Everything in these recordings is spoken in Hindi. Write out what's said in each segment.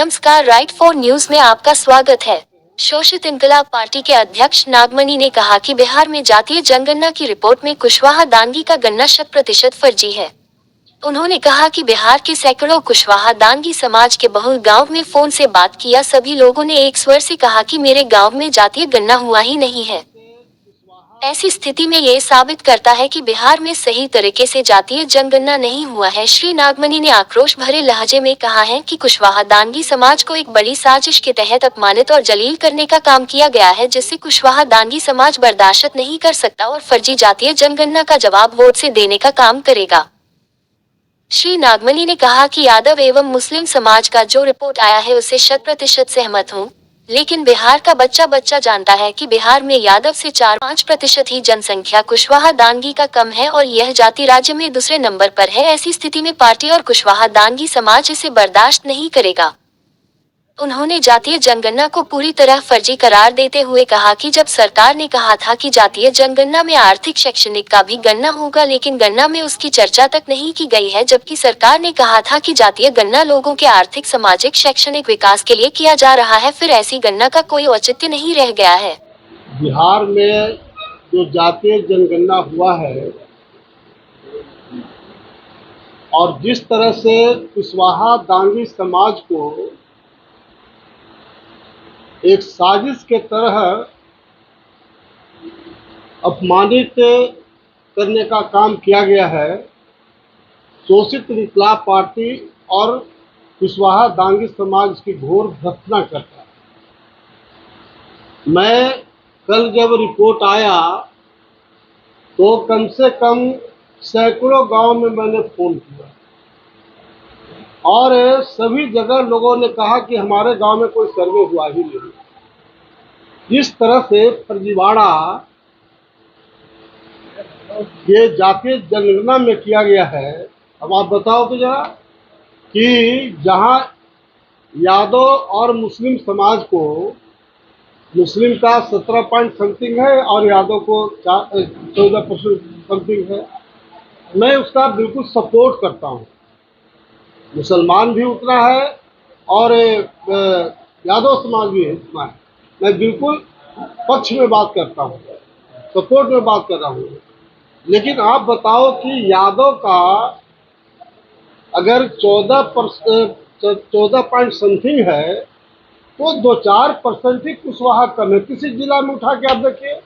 नमस्कार, राइट 4 न्यूज में आपका स्वागत है। शोषित इनकलाब पार्टी के अध्यक्ष नागमणि ने कहा कि बिहार में जातीय जनगणना की रिपोर्ट में कुशवाहा दांगी का गणना 100% फर्जी है। उन्होंने कहा कि बिहार के सैकड़ों कुशवाहा दांगी समाज के बहुल गांव में फोन से बात किया, सभी लोगों ने एक स्वर से कहा कि मेरे गांव में जातीय गणना हुआ ही नहीं है। ऐसी स्थिति में ये साबित करता है कि बिहार में सही तरीके से जातीय जनगणना नहीं हुआ है। श्री नागमणि ने आक्रोश भरे लहजे में कहा है कि कुशवाहा दांगी समाज को एक बड़ी साजिश के तहत अपमानित और जलील करने का काम किया गया है, जिससे कुशवाहा दांगी समाज बर्दाश्त नहीं कर सकता और फर्जी जातीय जनगणना का जवाब वोट से देने का काम करेगा। श्री नागमणि ने कहा कि यादव एवं मुस्लिम समाज का जो रिपोर्ट आया है उससे 100% सहमत हूँ, लेकिन बिहार का बच्चा बच्चा जानता है कि बिहार में यादव से 4-5% ही जनसंख्या कुशवाहा दांगी का कम है और यह जाति राज्य में दूसरे नंबर पर है। ऐसी स्थिति में पार्टी और कुशवाहा दांगी समाज इसे बर्दाश्त नहीं करेगा। उन्होंने जातीय जनगणना को पूरी तरह फर्जी करार देते हुए कहा कि जब सरकार ने कहा था कि जातीय जनगणना में आर्थिक शैक्षणिक का भी गणना होगा, लेकिन गणना में उसकी चर्चा तक नहीं की गई है, जबकि सरकार ने कहा था कि जातीय गणना लोगों के आर्थिक सामाजिक शैक्षणिक विकास के लिए किया जा रहा है, फिर ऐसी गणना का कोई औचित्य नहीं रह गया है। बिहार में जो जातीय जनगणना हुआ है और जिस तरह से कुशवाहा दांगी समाज को एक साजिश के तरह अपमानित करने का काम किया गया है, शोषित इनकलाब पार्टी और कुशवाहा दांगी समाज इसकी घोर भर्त्सना करता है। मैं कल जब रिपोर्ट आया तो कम से कम सैकड़ों गांव में मैंने फोन किया और सभी जगह लोगों ने कहा कि हमारे गांव में कोई सर्वे हुआ ही नहीं। इस तरह से फर्जीवाड़ा ये जातीय जनगणना में किया गया है। अब आप बताओ तो जरा कि जहां यादव और मुस्लिम समाज को, मुस्लिम का 17 पॉइंट समथिंग है और यादव को 14% समथिंग है, मैं उसका बिल्कुल सपोर्ट करता हूँ। मुसलमान भी उतना है और यादव समाज भी उतना है। मैं बिल्कुल पक्ष में बात करता हूँ, सपोर्ट में बात कर रहा हूँ। लेकिन आप बताओ कि यादव का अगर 14 पॉइंट समथिंग है तो 2-4% ही कुशवाहा कम है। किसी जिला में उठा के आप देखिए,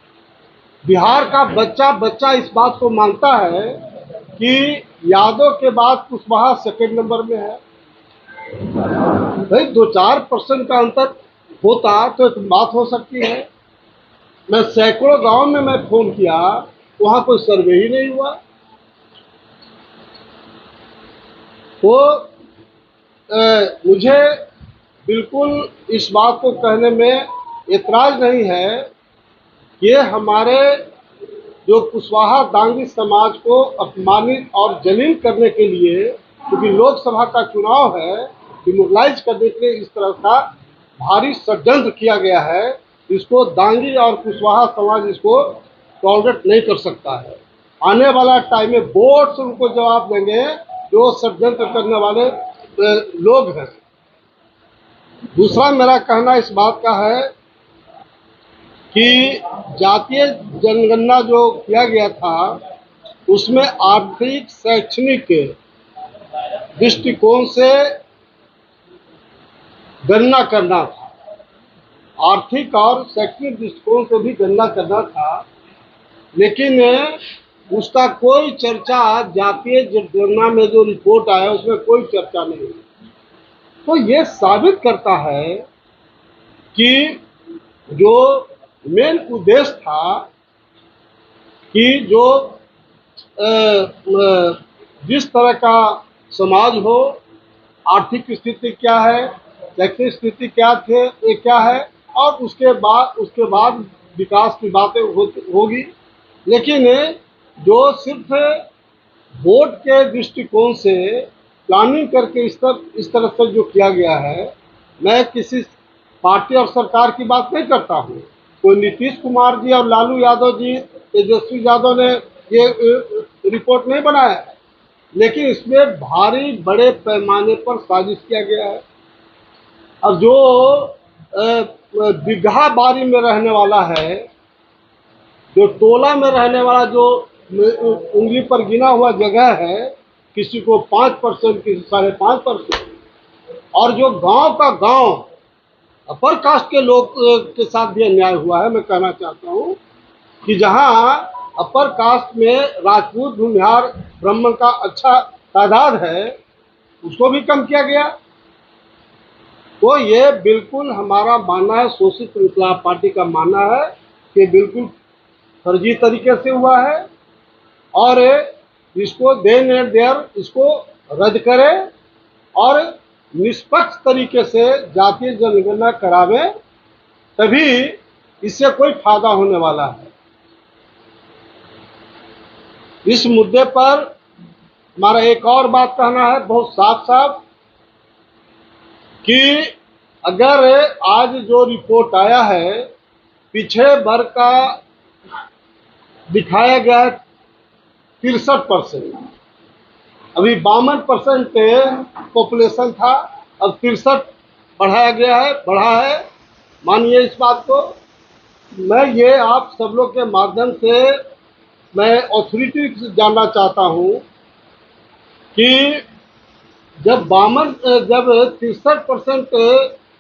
बिहार का बच्चा बच्चा इस बात को मानता है कि यादव के बाद कुशवाहा सेकंड नंबर में है। भाई 2-4% का अंतर होता तो एक बात हो सकती है। मैं सैकड़ों गांव में मैं फोन किया, वहां कोई सर्वे ही नहीं हुआ। तो मुझे बिल्कुल इस बात को कहने में एतराज नहीं है कि हमारे जो कुशवाहा दांगी समाज को अपमानित और जलील करने के लिए, क्योंकि लोकसभा का चुनाव है, डिमोरलाइज करने के लिए इस तरह का भारी षड्यंत्र किया गया है। इसको दांगी और कुशवाहा समाज इसको टॉलरेट नहीं कर सकता है। आने वाला टाइम में वोट से उनको जवाब देंगे जो षड्यंत्र करने वाले लोग हैं। दूसरा मेरा कहना इस बात का है कि जातीय जनगणना जो किया गया था उसमें आर्थिक शैक्षणिक दृष्टिकोण से गणना करना था, आर्थिक और शैक्षणिक दृष्टिकोण से भी गणना करना था, लेकिन उसका कोई चर्चा जातीय जनगणना में जो रिपोर्ट आया उसमें कोई चर्चा नहीं। तो ये साबित करता है कि जो मेन उद्देश्य था कि जो जिस तरह का समाज हो, आर्थिक स्थिति क्या है, शैक्षणिक स्थिति क्या थे, ये क्या है, और उसके बाद विकास की बातें होगी। लेकिन जो सिर्फ वोट के दृष्टिकोण से प्लानिंग करके इस तरह से जो किया गया है, मैं किसी पार्टी और सरकार की बात नहीं करता हूँ। कोई नीतीश कुमार जी और लालू यादव जी, तेजस्वी यादव ने ये रिपोर्ट नहीं बनाया, लेकिन इसमें भारी बड़े पैमाने पर साजिश किया गया है। और जो बिगहा बारी में रहने वाला है, जो टोला में रहने वाला, जो उंगली पर गिना हुआ जगह है, किसी को 5%, किसी 5.5%, और जो गांव का गांव अपर कास्ट के लोग के साथ भी अन्याय हुआ है। मैं कहना चाहता हूं कि जहां अपर कास्ट में राजपूत, भूमिहार, ब्राह्मण का अच्छा तादाद है, उसको भी कम किया गया। तो ये बिल्कुल हमारा मानना है, शोषित इंकलाब पार्टी का मानना है कि बिल्कुल फर्जी तरीके से हुआ है और इसको इसको रद्द करें और निष्पक्ष तरीके से जातीय जनगणना करावे, तभी इससे कोई फायदा होने वाला है। इस मुद्दे पर हमारा एक और बात कहना है बहुत साफ साफ कि अगर आज जो रिपोर्ट आया है, पिछड़े वर्ग का दिखाया गया है 63%, अभी 52% पॉपुलेशन था, अब 63 बढ़ाया गया है, बढ़ा है। मानिए इस बात को। मैं ये आप सब लोग के माध्यम से मैं अथॉरिटी से जानना चाहता हूँ कि जब 63%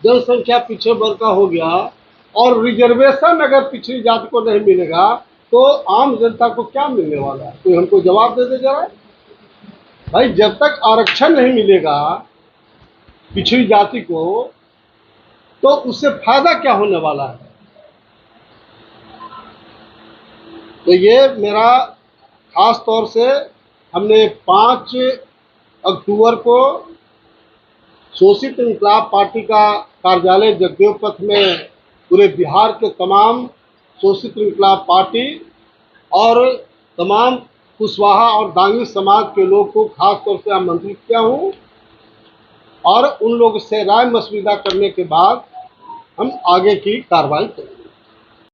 जनसंख्या पिछड़े वर्ग का हो गया और रिजर्वेशन अगर पिछड़ी जाति को नहीं मिलेगा तो आम जनता को क्या मिलने वाला है? कोई हमको जवाब दे दे जरा भाई। जब तक आरक्षण नहीं मिलेगा पिछड़ी जाति को तो उससे फायदा क्या होने वाला है? तो ये मेरा खास तौर से हमने 5 अक्टूबर को शोषित इंकलाब पार्टी का कार्यालय जगदेव पथ में पूरे बिहार के तमाम शोषित इंकलाब पार्टी और तमाम कुशवाहा और दांगी समाज के लोग को खास तौर से आमंत्रित किया हूँ और उन लोगों से राय मशविरा करने के बाद हम आगे की कार्रवाई करेंगे।